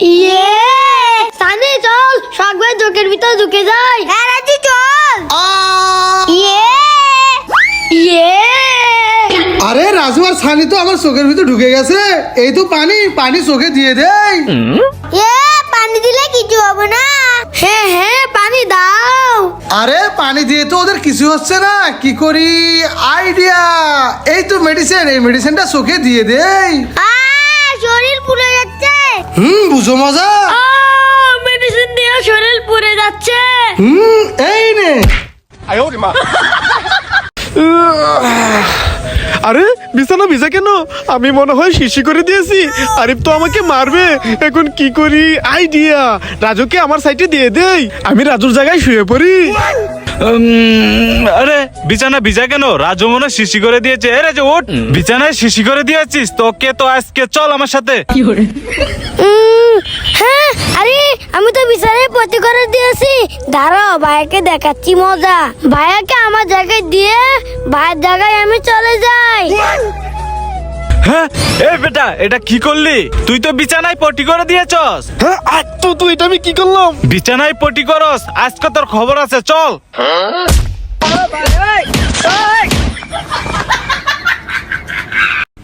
ইয়ে সানি চল সবাই চোখের ভিতর ঢুকে যাই। হ্যাঁ রাজু চল। ইয়ে ইয়ে আরে রাজু আর সানি তো আমার চোখের ভিতর ঢুকে গেছে। এই তো পানি, পানি চোখে দিয়ে দেই। পানি দিলে কিছু হবে না। হ্যাঁ হ্যাঁ পানি দাও। আরে পানি দিয়ে তো ওদের কিছু হচ্ছে না, কি করি আইডিয়া, এই তো মেডিসিন, এই মেডিসিনটা চোখে দিয়ে দেই। শরীর পুড়ে যাচ্ছে। বুঝো মজা। মেডিসিন দিয়ে শরীর পুড়ে যাচ্ছে। এই নে। আরে বিছানা ভিজা কেন? আমি মনে হয় শিশি করে দিয়েছি। আরিফ তো আমাকে মারবে। এখন কি করি আইডিয়া, রাজুকে আমার সাইডে দিয়ে দেই, আমি রাজুর জায়গায় শুয়ে পড়ি। আরে বিছানা ভিজা কেন? রাজু মনে শিশি করে দিয়েছে। এ রাজু ওঠ, বিছানায় শিশি করে দিয়েছিস তোকে তো আজকে চল আমার সাথে। হ্যাঁ আরে আমি তো বিছানায় পটি করে দিয়েছি। দাঁড়াও ভাইয়াকে দেখাচ্ছি মজা। ভাইয়াকে আমার জায়গায় দিয়ে ভাইয়ের জায়গায় আমি চলে যাই। হ্যাঁ এ বেটা, এটা কি করলি? তুই তো বিছানায় পটি করে দিয়েছস। হ্যাঁ তুই এটা আমি কি করলাম? বিছানায় পটি করস, আজকে তোর খবর আছে, চল।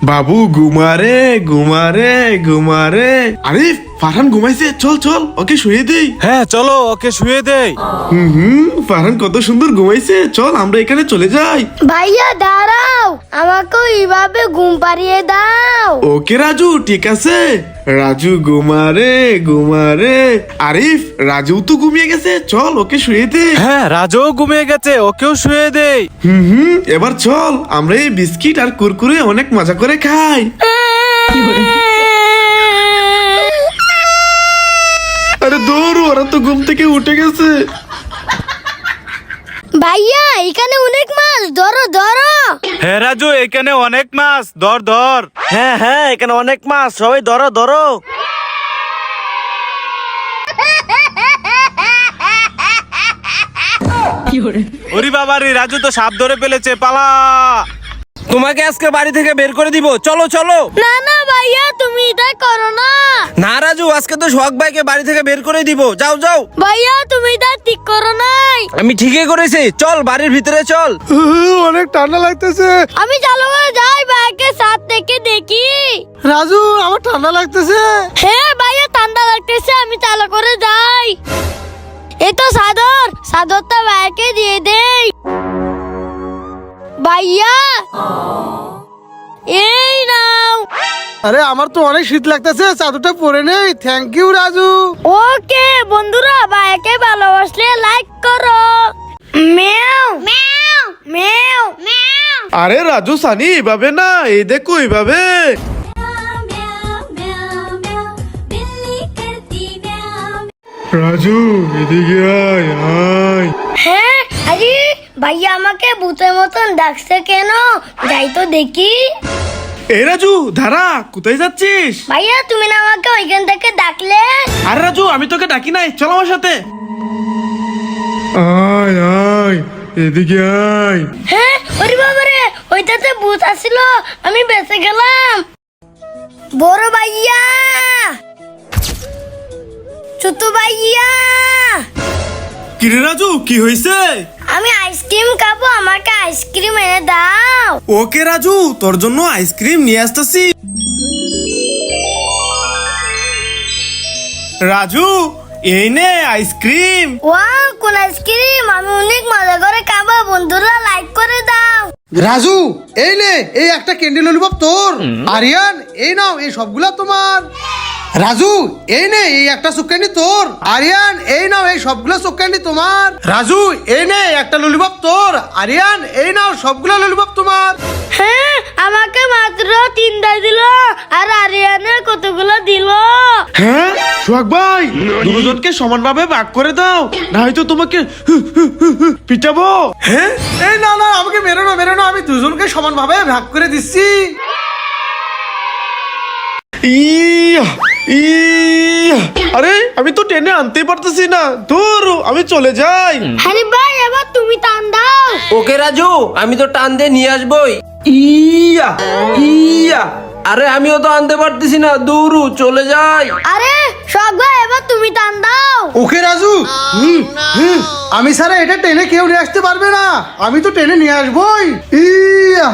বাবু ঘুমারে ঘুমারে ঘুমারে। আরে ফারহান ঘুমাইছে, চল চল ওকে শুয়ে দেই। হ্যাঁ চলো ওকে শুয়ে দেই। ফারহান কত সুন্দর ঘুমাইছে, চল আমরা এখানে চলে যাই। ভাইয়া দাঁড়াও, আমাকে এইভাবে ঘুম পাড়িয়ে দাও। ওকে রাজু ঠিক আছে। রাজু ঘুমারে ঘুমারে। আরিফ রাজু তো ঘুমিয়ে গেছে, চল ওকে শুয়ে দে। হ্যাঁ রাজুও ঘুমিয়ে গেছে, ওকেও শুয়ে দেই। এবার চল আমরা এই বিস্কিট আর কুরকুরে অনেক মজা করে খাই। আরে দৌড়, ওরা তো ঘুম থেকে উঠে গেছে। ভাইয়া এখানে অনেক মাছ, ধরো ধরো। হ্যাঁ রাজু এখানে অনেক মাছ, ধর ধর। হ্যাঁ হ্যাঁ এখানে অনেক মাছ, সবাই ধরো ধরো। ওরে বাবারে, রাজু তো সাপ ধরে ফেলেছে, পালা। তোমাকে আজকে বাড়ি থেকে বের করে দিব, চলো চলো। না না ভাইয়া তুমি এটা করো না। না রাজু, আজকে তো সোহাগ ভাইকে বাড়ি থেকে বের করে দিব, যাও যাও। ভাইয়া তুমি এটা ঠিক করো নাই। আমি ঠিকই করেছি, চল বাড়ির ভিতরে চল। অনেক ঠান্ডা লাগতেছে। আমি চালু করে যাই, ভাইকে সাথ থেকে দেখি। রাজু আমার ঠান্ডা লাগতেছে। হ্যাঁ ভাইয়া ঠান্ডা লাগতেছে, আমি চালু করে যাই। এই তো চাদর, চাদরটা ভাইকে দিয়ে দেই। ভাইয়া এই নাও। আরে আমার তো অনেক শীত লাগতেছে, চাদরটা পরে নেই। Thank you Raju. ওকে বন্ধুরা, ভাইকে ভালোবাসলে লাইক করো। মেও মেও মেও মেও। আরে রাজু সানি এভাবে না, এই দেখো এইভাবে। রাজু এদিকে আয় আয়। হ্যাঁ আরে ভাইয়া আমাকে ভূতের মতন ডাকছে কেন? যাই তো দেখি। এই রাজু দাঁড়া, কোথায় যাচ্ছিস? ভাইয়া তুমি না আমাকে ওইখান থেকে ডাকলে? আরে রাজু আমি তোকে ডাকি নাই, চল আমার সাথে। আয় আয় এদিকে আয়। হ্যাঁ ওরে বাবারে, ওইটাতে ভূত আসছিল, আমি বেঁচে গেলাম। বড় ভাইয়া, ছোট ভাইয়া। কিরে রাজু কি হয়েছে? আমি আইসক্রিম খাবো, আমাকে আইসক্রিম এনে দাও। ওকে রাজু, তোর জন্য আইসক্রিম নিয়ে আসতেছি। রাজু এই নে আইসক্রিম। ওয়াও কোন আইসক্রিম, আমি অনেক মজা করে খাবো। বন্ধুরা লাইক করে দাও। রাজু এই নে, এই একটা ক্যান্ডি ললিপপ তোর। আরিয়ান এই নাও, এই সবগুলা তোমার। রাজু এই নে, এই একটা চোখ ক্যান্ডি তোর। আরিয়ান এই নাও, এই সবগুলা চোখ ক্যান্ডি তোমার। রাজু এই নে, একটা ললিপপ তোর। আরিয়ান এই নাও, সবগুলা ললিপপ তোমার। হ্যাঁ আমাকে মাত্র 3টা দিল, আর আরিয়ানের কতগুলো দিল? হ্যাঁ সোহাগ ভাই, দুজনকে সমানভাবে ভাগ করে দাও, না হয়তো তোমাকে পিটাবো। হ্যাঁ এই না না, আমাকে মেরো না, আমি দুজনকে সমানভাবে ভাগ করে দিচ্ছি। ইয়া ইয়া, আরে আমি তো টেনে আনতেই পারতেছি না, দূর আমি চলে যাই। আরে ভাই এবার তুমি টান দাও। ওকে রাজু, আমি তো টান দিয়ে নিয়ে আসবোই। ইয়া ইয়া, আরে আমিও তো আনতে পারতেছি না, দূর চলে যাই। আরে সব টান দাও। ওকে রাজু, আমি ছাড়া এটা টেনে কেউ নিয়ে আসতে পারবে না, আমি তো টেনে নিয়ে আসবোই। ইয়া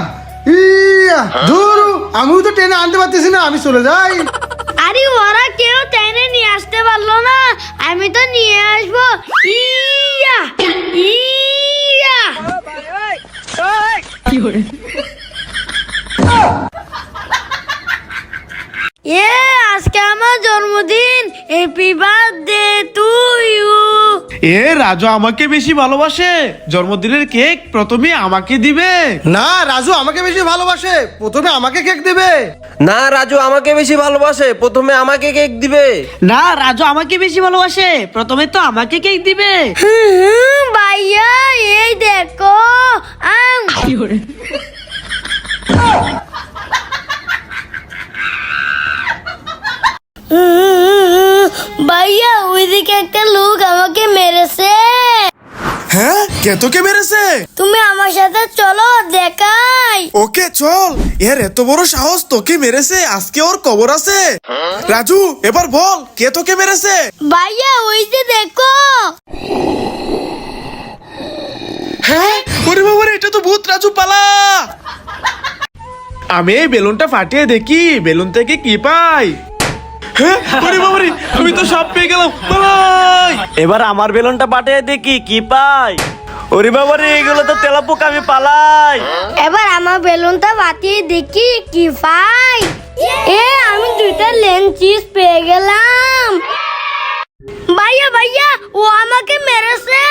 ইয়া ধুর, আমিও তো টেনে আনতে পারতেছি না, আমি চলে যাই। আরে ওরা কেউ টেনে নিয়ে আসতে পারলো না, আমি তো নিয়ে আসবো। ইয়া ইয়া আজকে আমার জন্মদিন, happy birthday to you. Raju আমাকে বেশি ভালোবাসে, জন্মদিনের কেক প্রথমে আমাকে দিবে। না, রাজু আমাকে বেশি ভালোবাসে, প্রথমে আমাকে কেক দেবে। না, রাজু আমাকে বেশি ভালোবাসে, প্রথমে আমাকে কেক দিবে। না, রাজু আমাকে বেশি ভালোবাসে, প্রথমে তো আমাকে কেক দিবে। ভাইয়া এই দেখো আম। ভাইয়া ওইদিকে একটা লোক আমাকে মেরেছে। হ্যাঁ, কে তোকে মেরেছে? তুমি আমার সাথে চলো দেখাই। ওকে চল। এত বড় সাহস, তোকে মেরেছে, আজকে ওর কবর আছে। রাজু এবার বল, কে তোকে মেরেছে? ভাইয়া ওই যে দেখো। হ্যাঁ, ওরে বাবা রে, এটা তো ভূত। রাজু পালা। আমি এই বেলুনটা ফাটিয়ে দেখি বেলুন থেকে কি পাই। হ্যাঁ, ওরে বাবা রে, আমি তো সব পেয়ে গেলাম। পালাই। এবার আমার বেলুনটা পাঠিয়ে দেখি কি পাই। ওরে বাবা রে, এগুলো তো তেলাপোকা, আমি পালাই। এবার আমার বেলুনটা বাতিয়ে দেখি কি পাই। আমি দুইটা লেন্সিস পেয়ে গেলাম। ভাইয়া ভাইয়া ও আমাকে মেরেছে।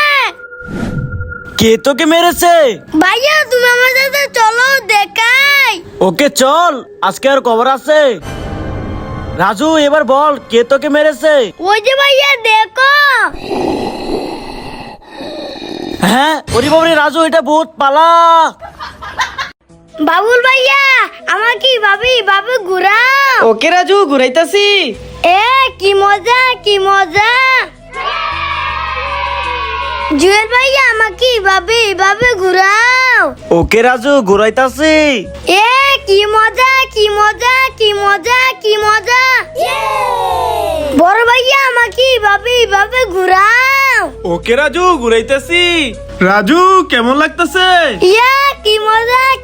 কে তোকে মেরেছে? ভাইয়া তুমি আমার সাথে চলো দেখাই। ওকে চল, আজকে আর খবর আছে। রাজু এবার বল, কে তোকে মেরেছে? ওই যে ভাইয়া দেখো। হ্যাঁ, ওরে বাবা রে, রাজু এটা ভূত, পালা। বাবুল ভাইয়া আমাকে ভাবে ঘুরাও। ওকে রাজু, ঘুরাইতাছি। কি মজা কি মজা। জুয়েল ভাইয়া আমাকে ভাবে ঘুরাও। ওকে রাজু, ঘুরাইতাছি। কি মজা কি মজা কি মজা কি মজা। বড় ভাইয়া আমাকে ভাবে ঘুরাও। ওকে রাজু, ঘুরাইতেছি। রাজু কেমন লাগতেছে?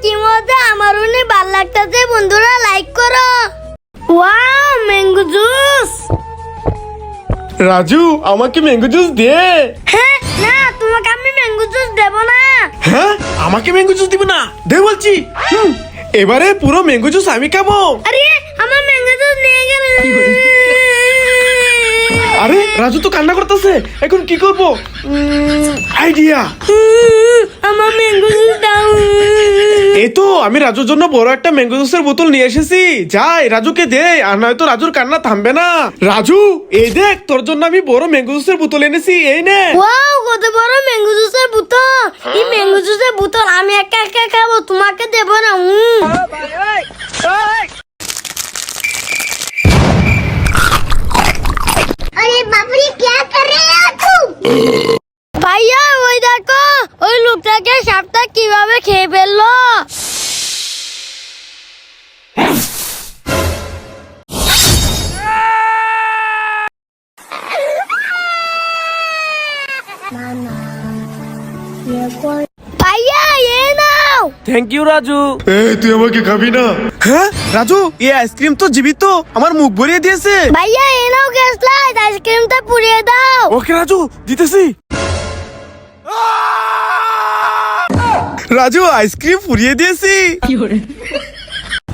কি মজা আমার অনেক ভালো লাগতেছে। বন্ধুরা লাইক করো। Wow mango juice. রাজু আমাকে ম্যাঙ্গো জুস দে। হ্যাঁ না, তোমাকে আমি ম্যাঙ্গো জুস দেব না। হ্যাঁ, আমাকে ম্যাঙ্গো জুস দিবে না? দে বলছি। এবারে পুরো ম্যাঙ্গো জুস আমি খাবো। আরে আমার ম্যাঙ্গো জুস নিয়ে গেল। আরে রাজু তো কান্না করতেছে, এখন কি করব? আইডিয়া। আমার ম্যাঙ্গো জুস দাও। এই তো আমি রাজুর জন্য বড় একটা ম্যাঙ্গো জুসের বোতল নিয়ে এসেছি। যাই রাজুকে দে, আর নয়তো রাজুর কান্না থামবে না। রাজু এই দেখ, তোর জন্য আমি বড় ম্যাঙ্গো জুসের বোতল এনেছি, এই নে। ওয়াও কত বড় ম্যাঙ্গো জুসের বোতল। এই ম্যাঙ্গো জুসের বোতল আমি একা একা খাবো, তোমাকে দেব না। अरे बाप रे क्या कर रहे हो तुम? ভাইয়া ওই দেখো, ওই লোকটাকে সাপটা কিভাবে খেয়ে ফেললো। ভাইয়া এ নাও। Thank you Raju. তুই আমাকে খাবি না? হ্যাঁ রাজু, এই আইসক্রিম তো জীবিত, আমার মুখ ভরিয়ে দিয়েছে। ভাইয়া এ নাও গ্যাস লাইট, আইসক্রিমটা পুড়িয়ে দাও। ওকে রাজু, দিতেছি। রাজু আইসক্রিম পুড়িয়ে দিয়েছি।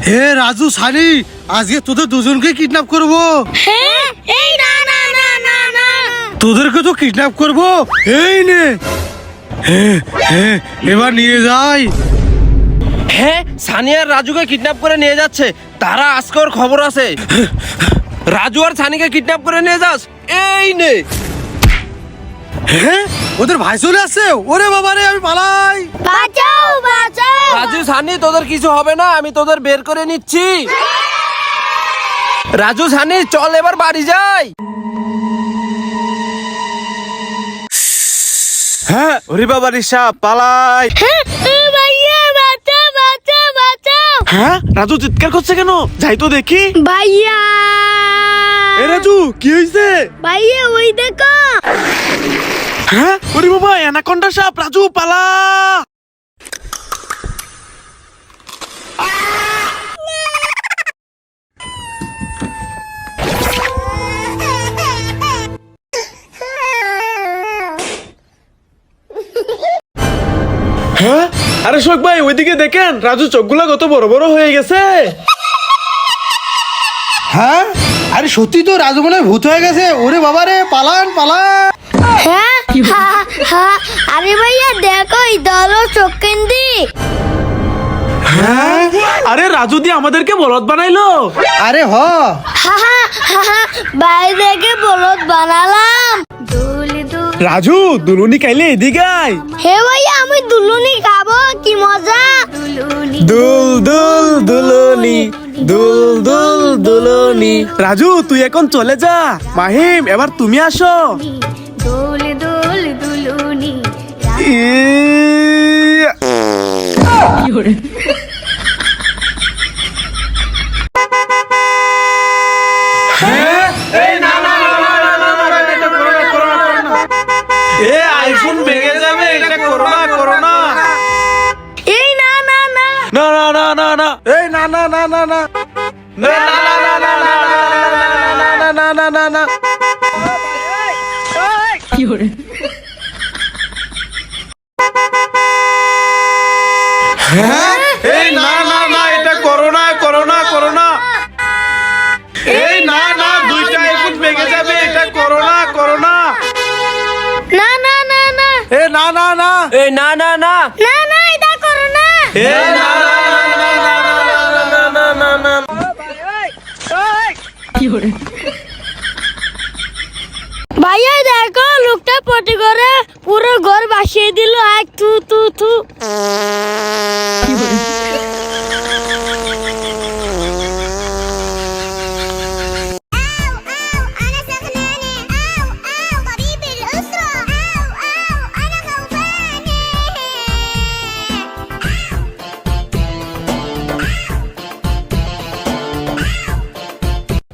হে রাজু সানি, আজকে তোদের দুজনকে কিডন্যাপ করব। হ্যাঁ এই না না না না না। তোদেরকে তো কিডন্যাপ করব। এই নে। এবার নিয়ে যাই। হ্যাঁ, সানি আর রাজুকে কিডন্যাপ করে নিয়ে যাচ্ছে। তারা আজকে ওর খবর আছে। রাজু আর সানিকে কিডন্যাপ করে নিয়ে যাস, এই নে। হ্যাঁ, ওদের ভাই চলে আসছে। ওরে বাবা রে, আমি পালাই। বাঁচাও বাঁচাও। রাজু সানি, তোদের কিছু হবে না, আমি তোদের বের করে নিচ্ছি। রাজু সানি চল এবার বাড়ি যাই। হ্যাঁ, ওরে বাবা রিসা পালাই। ভাইয়া বাঁচাও বাঁচাও বাঁচাও। হ্যাঁ, রাজু চিৎকার করছে কেন? যাই তো দেখি। ভাইয়া এ রাজু কি হয়েছে? ভাইয়া ওই দেখো। হ্যাঁ ওরে বাবা অ্যানাকোন্ডা সাপ, রাজু পালা। হ্যাঁ আরে শোক ভাই ওইদিকে দেখেন, রাজু চোখগুলা কত বড় বড় হয়ে গেছে। হ্যাঁ আরে সত্যি তো রাজু মনে হয় ভূত হয়ে গেছে। ওরে বাবা রে, পালান পালান। হ্যাঁ আরে ভাইয়া দেখো এটা হলো চোখকেন্দি। হ্যাঁ আরে রাজু দিয়ে আমাদেরকে বলদ বানাইলো। আরে হ বাইরে থেকে বলদ বানালাম। রাজু দুলুনি খাইলে এদিকে আয়। হে ভাইয়া আমি দুলুনি খাবো, কি মজা। দুল দুল দুলুনি, দুল দুল দুলুনি। রাজু তুই এখন চলে যা। মাহিম এবার তুমি আসো। দোল দোল দুলুনি। আইফোন ভেঙে যাবে, এটা করোনা করোনা। এই না না না না না না না না, এই না না না না না, না না না না না না না না না। হ্যাঁ এই না না না, এটা করোনা করোনা করোনা। এই না না, দুইটা আইফোন ভেঙে যাবে, এটা করোনা করোনা। না না না না এ না না না, এই না না না, না না এটা করো না। এ না না না না না না না না না। ভাইয়া দেখো লোকটা পটি করে পুরো ঘর ভাসিয়ে দিল। আর তু তু তু।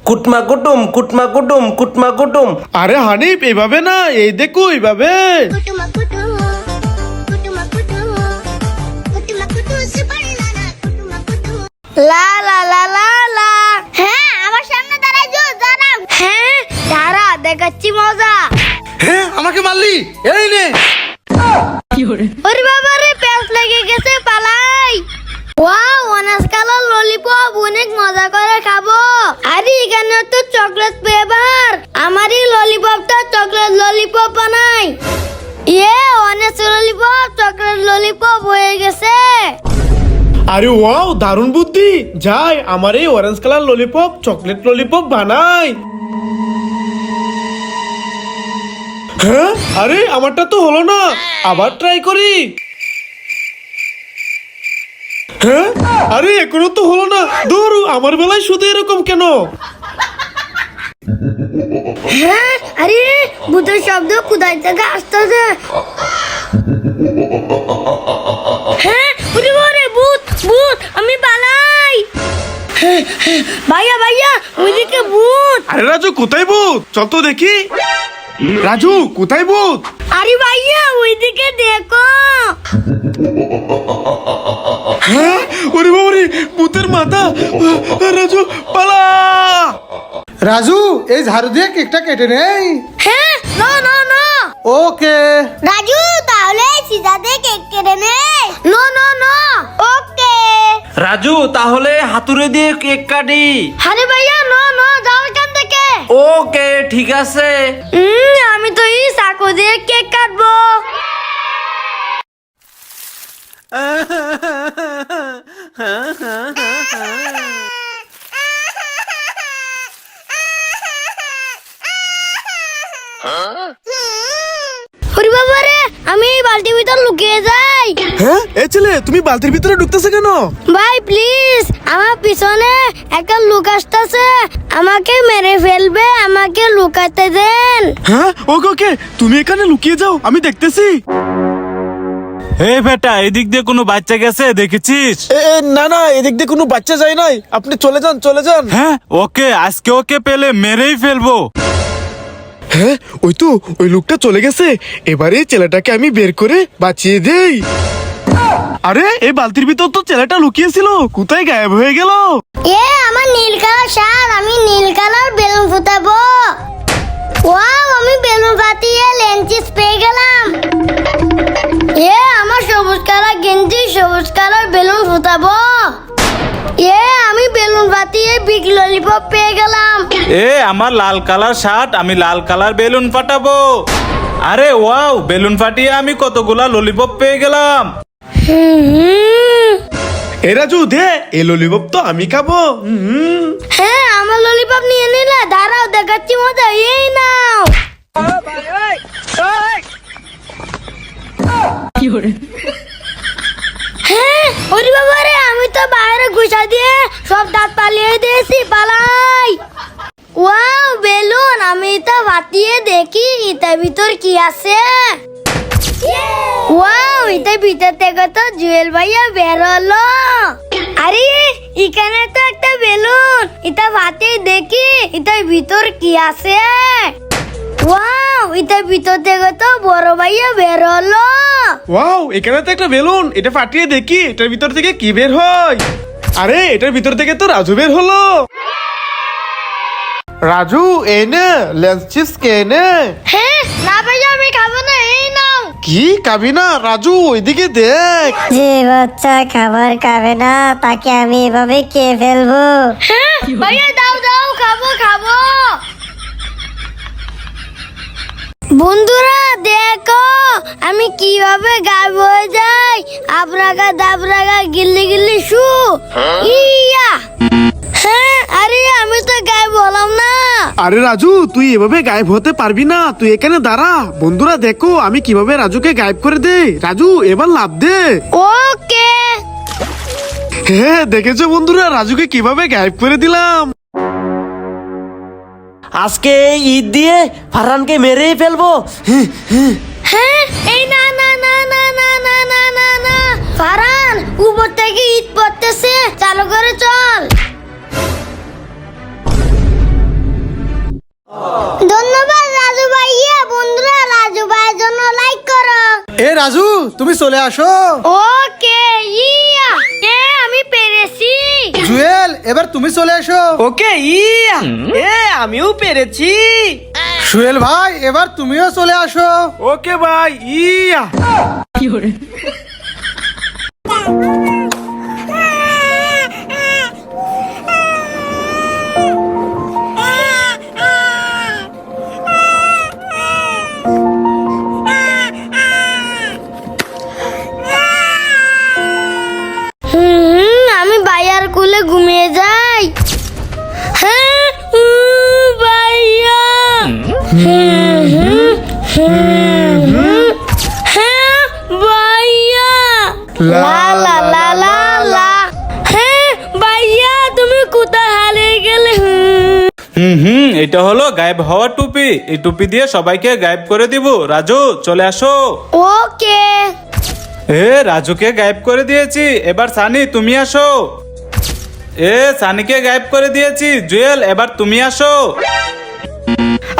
কুটমা কুটুম কুটমা কুটুম কুটমা কুটুম। আরে হানিফ এভাবে না, এই দেখো এইভাবে। লা লা লা লা লা। হ্যাঁ আমার সামনে দাঁড়াই দাঁড়া। হ্যাঁ দাঁড়া দেখাচ্ছি মজা। হ্যাঁ আমাকে মারলি, এই নে। ওরে বাবা রে, প্যাস লেগে গেছে, পালাই। ওয়াও অনাস কালার ললিপপ, অনেক মজা করে খাবো। আরে এখানে তো চকলেট ফ্লেভার, আমারই ললিপপটা চকলেট ললিপপ বানাই। অনেক ললিপপ চকলেট ললিপপ হয়ে গেছে। আরে ওয়াও দারুণ বুদ্ধি। যাই আমার এই orange colour lollipop chocolate lollipop বানাই। হ্যাঁ আরে আমারটা তো হলো না, আবার ট্রাই করি। হ্যাঁ আরে এখনো তো হলো না। দূর, আমার বেলায় শুধু এরকম কেন? হ্যাঁ আরে ভূতের শব্দ কোথায় থেকে আসতেছে। হ্যাঁ ওরে বাবারে, ভূত ভূত, আমি পালাই। ভাইয়া ভাইয়া ওইদিকে ভূত। আরে রাজু কোথায় ভূত? চল তো দেখি। রাজু কোথায় ভূত? আরে ভাইয়া ওইদিকে দেখো। হ্যাঁ ওরে বাবারে, ভূতের মাথা। রাজু পালা। রাজু এই ঝাড়ু দিয়ে কেকটা কেটে নেই। হ্যাঁ no no no. Okay Raju তাহলে সিজাতে কেক কেটে নে। No no no. Okay Raju তাহলে হাতুড়ে দিয়ে কেক কাটি। আরে ভাইয়া নো নো, যাও এখান থেকে। ওকে ঠিক আছে। আমি তো এই চাকু দিয়ে কেক কাটবো। ওরে বাবা রে, আমি এই বালতির ভিতর লুকিয়ে যাই। হ্যাঁ এই ছেলে তুমি বালতির ভিতরে ঢুকতেছে কেন? ভাই প্লিজ, আমার পিছনে একটা লোক আসতেছে, আমাকে মেরে ফেলবে, আমাকে লুকাতে দেন। হ্যাঁ ওকে ওকে, তুমি এখানে লুকিয়ে যাও, আমি দেখতেছি। এই বেটা এদিক দিয়ে কোনো বাচ্চা গেছে দেখেছিস? না না, এদিক দিয়ে কোনো বাচ্চা যায় নাই, আপনি চলে যান চলে যান। হ্যাঁ ওকে আজকে ওকে পেলে মেরেই ফেলবো। হ্যাঁ ওই তো ওই লোকটা চলে গেছে, এবারে ছেলেটাকে আমি বের করে বাঁচিয়ে দেই। আরে এই বালতির ভিতর তো ছেলেটা লুকিয়েছিল, কোথায় গায়েব হয়ে গেল? আমার নীল কালার শার্ট, আমি নীল কালার বেলুন ফুটাবো। ওয়াও, আমি বেলুন ফাটিয়ে লেন্সিস পেয়ে গেলাম। আমার সবুজ কালার গেঞ্জি, সবুজ কালার বেলুন ফুটাবো। আমি বেলুন ফাটিয়ে বিগ ললিপপ পেয়ে গেলাম। আমার লাল কালার শার্ট, আমি লাল কালার বেলুন ফাটাবো। আরে ওয়াও, বেলুন ফাটিয়ে আমি কতগুলা ললিপপ পেয়ে গেলাম। এ রাজু দে, এই ললিপপ তো আমি খাবো। আমার ললিপপ নিয়ে নিলে, দাঁড়াও দেখাচ্ছি মজা। এই নাও। ওরে বাবা রে, আমি তো বাইরে ঘুষা দিয়ে সব দাঁত পালিয়ে দিয়েছি, পালাই। ওয়াও বেলুন, আমি তো ফাটিয়ে দেখি এটার ভিতর কি আছে। ওয়াও, এটার ভিতর থেকে তো জুয়েল ভাইয়া বের হলো। আরে এখানে তো একটা বেলুন, এটা ফাটিয়ে দেখি এটার ভিতর কি আছে। ওয়াও, এটার ভিতর থেকে তো বড় ভাইয়া বের হলো। ওয়াও, এখানে তো একটা বেলুন, এটা ফাটিয়ে দেখি এটার ভিতর থেকে কি বের হয়। আরে এটার ভিতর থেকে তো রাজু বের হলো। রাজু এনে লেন্স চিপস কে এনে। না ভাইয়া, আমি খাবো না। এই নাও। কি খাবি না? রাজু ওইদিকে দেখ। যে বাচ্চা খাবার খাবে না তাকে আমি এভাবে খেয়ে ফেলবো। ভাইয়া দাও দাও, খাবো খাবো। বন্ধুরা দেখো আমি কিভাবে গায়েব হয়ে যাই। আবরাগা দাবরাগা গিল্লি গিল্লি শু। ইয়া। আরে আমি তো গায়েব হলাম না। আরে রাজু, তুই এভাবে গায়েব হতে পারবি না, তুই এখানে দাঁড়া। বন্ধুরা দেখো আমি কিভাবে রাজুকে গায়েব করে দেই। রাজু এবার লাফ দে। ওকে। হ্যাঁ দেখেছো বন্ধুরা, রাজুকে কিভাবে গায়েব করে দিলাম। আজকে এই ঈদ দিয়ে ফারহানকে মেরেই ফেলবো। এই না না না না না না না না না, ফারহান উপর থেকে ঈদ পড়তেছে, চালু করে চল। ধন্যবাদ রাজু ভাইয়া। বন্ধুরা রাজু ভাইয়ের জন্য লাইক করো। এ রাজু, তুমি চলে আসো। ওকে। ইয়া। আমি পেরেছি। জুয়েল, এবার তুমি চলে এসো। ওকে ইয়া, আমিও পেরেছি। সুয়েল ভাই, এবার তুমিও চলে আসো। ওকে ভাই, ইয়া। আমি ভাইয়ার কোলে ঘুমিয়ে যাই। ভাইয়া। ভাইয়া। লা লা লা লা লা। ভাইয়া তুমি কোথায় হারিয়ে গেলে? এটা হলো গায়েব হওয়া টুপি। এই টুপি দিয়ে সবাইকে গায়েব করে দিব। রাজু চলে আসো। ওকে। রাজুকে গায়েব করে দিয়েছি, এবার সানি তুমি আসো। সানিকে গায়েব করে দিয়েছি। জুয়েল এবার তুমি আসো।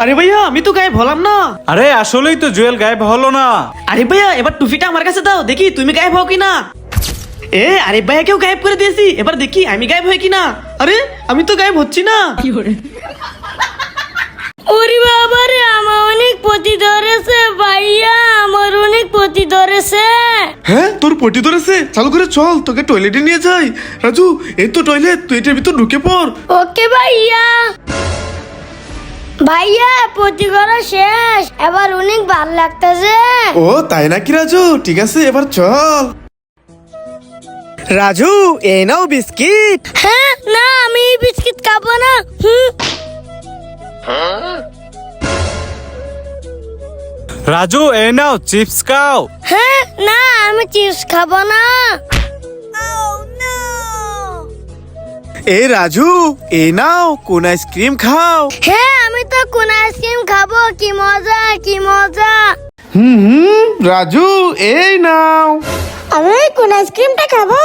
আরে ভাইয়া আমি তো গায়েব হলাম না। আরে আসলেই তো জুয়েল গায়েব হলো না। আরে ভাইয়া এবার টুপিটা আমার কাছে দাও, দেখি তুমি গায়েব হও কিনা। আরে ভাইয়াকেও গায়েব করে দিয়েছি, এবার দেখি আমি গায়েব হই কিনা। আরে আমি তো গায়েব হচ্ছি না। ওরে বাবা রে, আমার অনেক পটি ধরেছে ভাইয়া, আমার অনেক পটি ধরেছে। হ্যাঁ তোর পটি ধরেছে, চালু করে চল, তোকে টয়লেটে নিয়ে যাই। রাজু এই তো টয়লেট, তুই এটার ভিতর ঢুকে পড়। ওকে ভাইয়া। ভাইয়া পটি করা শেষ, এবার অনেক ভালো লাগতেছে। ও তাই নাকি রাজু, ঠিক আছে এবার চল। রাজু এই নাও বিস্কিট। না আমি বিস্কিট খাবো না। রাজু এই নাও চিপস খাও। না আমি চিপস খাবো না। এই রাজু এই নাও কোন আইসক্রিম খাও। আমি তো কোন আইসক্রিম খাবো, কি মজা কি মজা। রাজু এই নাও। আমি কোন আইসক্রিমটা খাবো?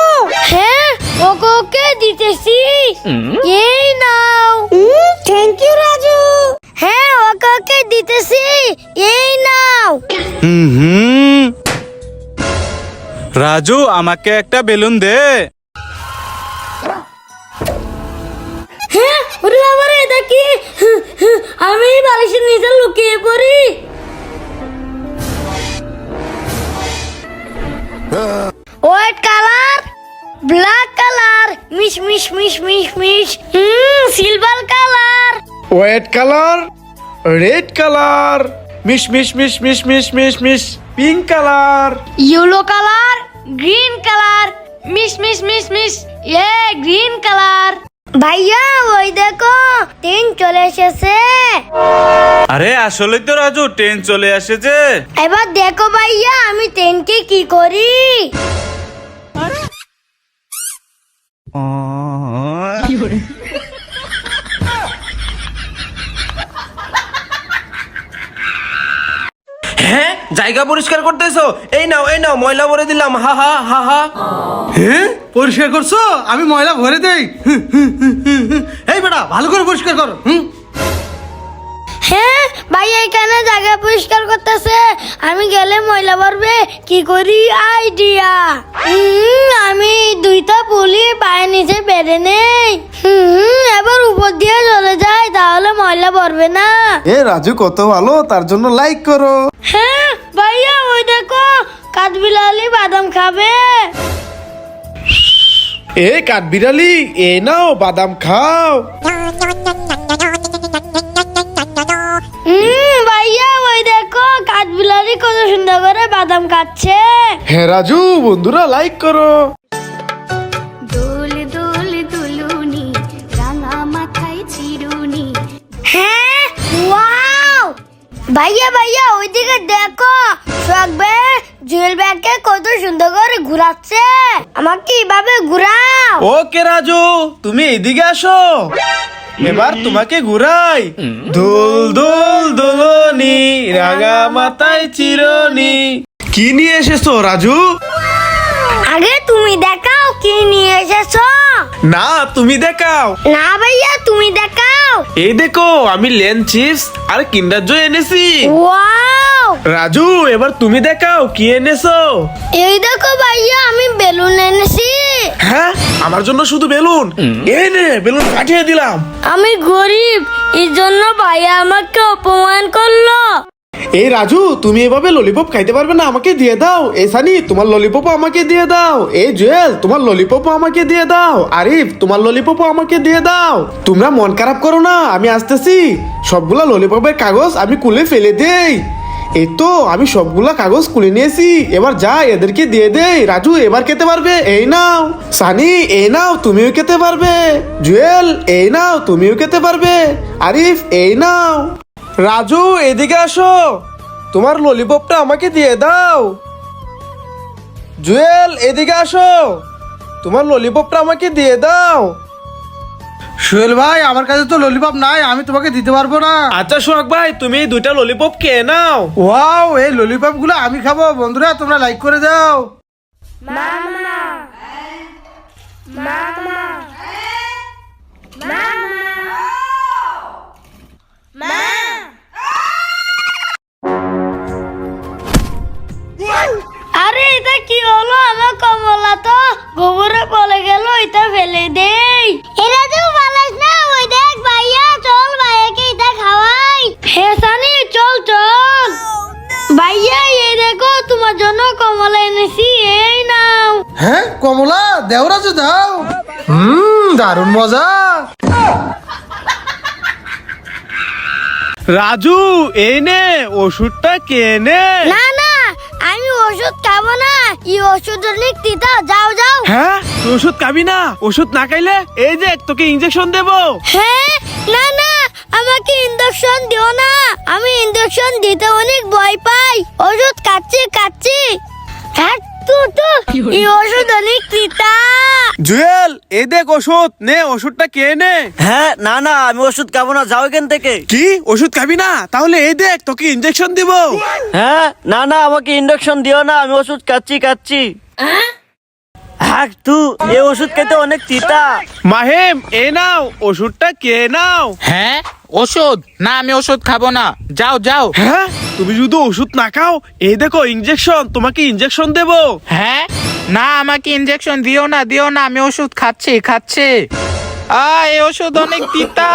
হ্যাঁ, ওকে ওকে দিতেছি। এই নাও। Thank you Raju. হ্যাঁ, ওকে ওকে দিতেছি। এই নাও। রাজু আমাকে একটা বেলুন দে। হ্যাঁ, ওরে বাবা রে, এটা কি? আমি বালিশের নিচে লুকিয়ে পড়ি। হোয়াইট কালার, ব্ল্যাক কালার, মিশ মিশ মিশ মিশ মিশ, silver colour, white colour, red colour, মিশ মিশ মিশ মিশ মিশ মিশ মিশ, pink colour. Yellow colour, green colour, মিশ মিশ মিশ মিশ, গ্রিন কালার। ভাইয়া ওই দেখো, ট্রেন চলে এসেছে। আরে আসলে তো রাজু ট্রেন চলে এসেছে। এবার দেখো ভাইয়া, আমি ট্রেনকে কি করি। হ্যাঁ, জায়গা পরিষ্কার করতেছো? এই নাও এই নাও, ময়লা ভরে দিলাম। হা হা হা হা। হ্যাঁ, পরিষ্কার করছো? আমি ময়লা ভরে দেই। এই বেটা, ভালো করে পরিষ্কার করো। হ্যাঁ ভাইয়া, এখানে জায়গা পরিষ্কার করতেছে, আমি গেলে ময়লা ভরবে, কি করি আইডিয়া। আমি দুইটা পুলি পায়ের নিচে বেঁধে নেই। এবার উপর দিয়ে চলে যায়, তাহলে ময়লা ভরবে না। এ রাজু কত ভালো, তার জন্য লাইক করো। হ্যাঁ ভাইয়া, ওই দেখো, কাঠবিলালি বাদাম খাবে। এ কাঠবিড়ালি, এ নাও বাদাম খাও। ভাইয়া ওই দেখো, কাঠবিলালি কত সুন্দর করে বাদাম খাচ্ছে। হ্যাঁ রাজু, বন্ধুরা লাইক করো। দোল দোল দুলুনি, রাঙা মাথায় চিরুনি। হ্যাঁ, ওয়াও। ভাইয়া ভাইয়া, ওইদিকে দেখো, শোকবে জুয়েল ব্যাগকে কত সুন্দর করে ঘুরাচ্ছে। আমাকে এইভাবে ঘুরাও। ওকে রাজু, তুমি এদিকে আসো। এবার তোমাকে ঘুরাই। দোল দোল দোলনি, রাঙা মাথায় চিরনি। কি নিয়ে এসেছো রাজু? আগে তুমি দেখাও কি নিয়ে এসেছো। না, তুমি দেখাও। না ভাইয়া, তুমি দেখাও। এই দেখো, আমি লেন চিপস আর কিন্ডার জয় এনেছি। ওয়াও। রাজু, এবার তুমি দেখাও কি এনেছো। এই দেখো ভাইয়া, আমি বেলুন এনেছি। হ্যাঁ, আমার জন্য শুধু বেলুন? এই নে, বেলুন পাঠিয়ে দিলাম। আমি গরিব, এই জন্য ভাইয়া আমাকে অপমান করলো। এই রাজু, তুমি এভাবে ললিপপ খাইতে পারবে না, আমাকে দিয়ে দাও। এই সানি, তোমার ললিপপ আমাকে দিয়ে দাও। এই জুয়েল, তোমার ললিপপ আমাকে দিয়ে দাও। আরিফ, তোমার ললিপপ আমাকে দিয়ে দাও। তোমরা মন খারাপ করো না, আমি আসতেছি। সবগুলা ললিপপের কাগজ আমি খুলে ফেলে দেই। এই তো আমি সবগুলা কাগজ খুলে নিয়েছি, এবার যা এদেরকে দিয়ে দেই। রাজু এবার খেতে পারবে, এই নাও। সানি, এই নাও, তুমিও খেতে পারবে। জুয়েল, এই নাও, তুমিও খেতে পারবে। আরিফ, এই নাও। রাজু এদিকে আসো, তোমার ললিপপটা আমাকে দিয়ে দাও। জুয়েল এদিকে আসো, তোমার ললিপপটা আমাকে দিয়ে দাও। সোহেল ভাই, আমার কাছে তো ললিপপ নাই, আমি তোমাকে দিতে পারবো না। আচ্ছা সোহাগ ভাই, তুমি এই দুইটা ললিপপ কে নাও। ওয়াও, এই ললিপপ গুলো আমি খাবো। বন্ধুরা, তোমরা লাইক করে দাও। আরে এটা কি হলো, আমার কমলা তো গোবরে পড়ে গেল, এটা ফেলে দেই। এটা তো ভালো না। ওই দেখ ভাইয়া, চল ভাইয়াকে এটা খাওয়াই। ফেসানি, চল চল। ভাইয়া এই দেখো, তোমার জন্য কমলা এনেছি, এই নাও। হ্যাঁ, কমলা দেও রাজু, দাও। দারুণ মজা। রাজু এই নে, ওষুধটা কে নে। না না, আমি ওষুধ খাবো না। এই ওষুধ অনেক তিতা, যাও যাও। হ্যাঁ, তুই ওষুধ খাবি না? ওষুধ না খাইলে এই যে তোকে ইঞ্জেকশন দেবো। হ্যাঁ, না না, আমাকে ইঞ্জেকশন দিও না। আমি ইঞ্জেকশন দিতে অনেক ভয় পাই। ওষুধ খাচ্ছি খাচ্ছি। হ্যাঁ, তো এই ওষুধ অনেক তিতা। জুয়েল এই দেখ ওষুধ নে, ওষুধটা কে নে। হ্যাঁ না না আমি ওষুধ খাবো না, যাও এখান থেকে। কি ওষুধ খাবি না? তাহলে এই দেখ তোকে ইনজেকশন দিব। হ্যাঁ না না আমাকে ইন্ডাকশন দিও না, আমি ওষুধ খাচ্ছি। হ্যাঁ তু এই ওষুধ খেতে অনেক তিতা। মাহিম এই নাও ওষুধটা কে নাও। হ্যাঁ ওষুধ না, আমি ওষুধ খাবো না, যাও যাও। হ্যাঁ তুমি যদি ওষুধ না খাও, এই দেখো ইনজেকশন, তোমাকে ইনজেকশন দেব। হ্যাঁ না, আমাকে ইনজেকশন দিও না, আমি ওষুধ খাচ্ছি। এই ওষুধ অনেক তিতা।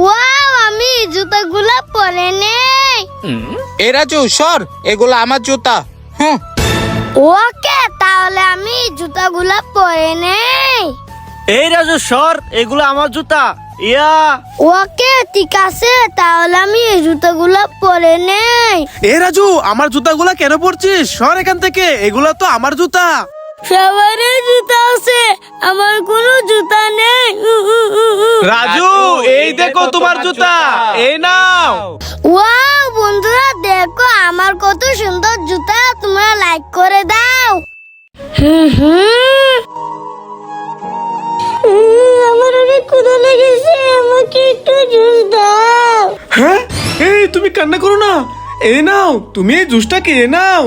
ওয়াও, আমি জুতাগুলা পরে নেই। এ রাজু সর, এগুলো আমার জুতা। ওকে, তাহলে আমি জুতাগুলা পরে নেই। এই রাজু সর, এগুলো আমার জুতা। ইয়া ওকে ঠিক আছে, তাহলে আমি এই জুতাগুলা পরে নেই। এ রাজু আমার জুতাগুলা কেন পরছিস? সর এখান থেকে, এগুলা তো আমার জুতা। সবারই জুতা আছে, আমার কোনো জুতা নেই। রাজু এই দেখো তোমার জুতা, এই নাও। ওয়াও বন্ধুরা, দেখো আমার কত সুন্দর জুতা, তোমরা লাইক করে দাও। আমার অনেক ক্ষুধা লেগেছে, আমাকে একটু জুস দাও। হ্যাঁ এই তুমি কান্না করো না, এই নাও তুমি এই জুসটা খেয়ে নাও।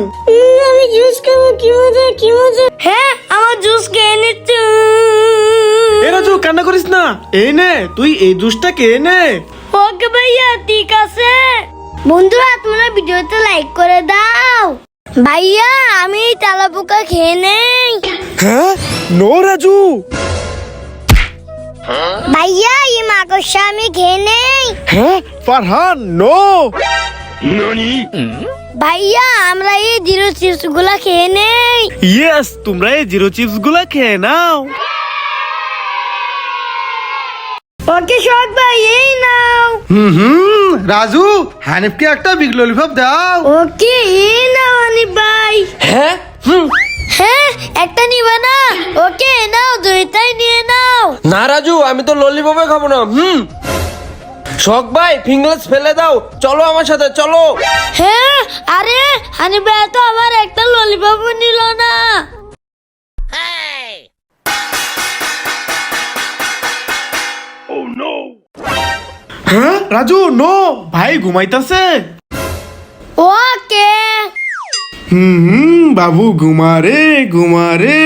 আমি জুস খাবো, কি মজা কি মজা। হ্যাঁ আমার জুস খেয়ে নিচ্ছি। এ রাজু কান্না করিস না, এই নে তুই এই জুসটা খেয়ে নে। ওকে ভাইয়া ঠিক আছে। বন্ধুরা তোমরা ভিডিওতে লাইক করে দাও। ভাইয়া আমি এই তেলাপোকা খেয়ে নেই। হ্যাঁ নো রাজু। ভাইয়া এই মাকড়সা আমি খেয়ে নেই। হ্যাঁ ফারহান নো। ভাইয়া আমরা এই জিরো চিপস গুলা খেয়ে নেই। ইয়েস তোমরা এই জিরো চিপস গুলা খেয়ে নাও। ওকে শখ ভাই এই নাও। রাজু হানিফকে একটা বিগ ললিপপ দাও। ওকে এই নাও হানিফ ভাই। হ্যাঁ হ্যাঁ একটা নিবা না? ওকে নাও, দুইটাই নিয়ে নাও। না রাজু আমি তো ললিপপে খাবো না। শখ ভাই ফিঙ্গারস ফেলে দাও, চলো আমার সাথে চলো। হ্যাঁ আরে হানিফ ভাই তো আমার একটা ললিপপ নিল না। হ্যাঁ রাজু নো, ভাই ঘুমাইতাছে। ওকে বাবু ঘুমা রে ঘুমা রে।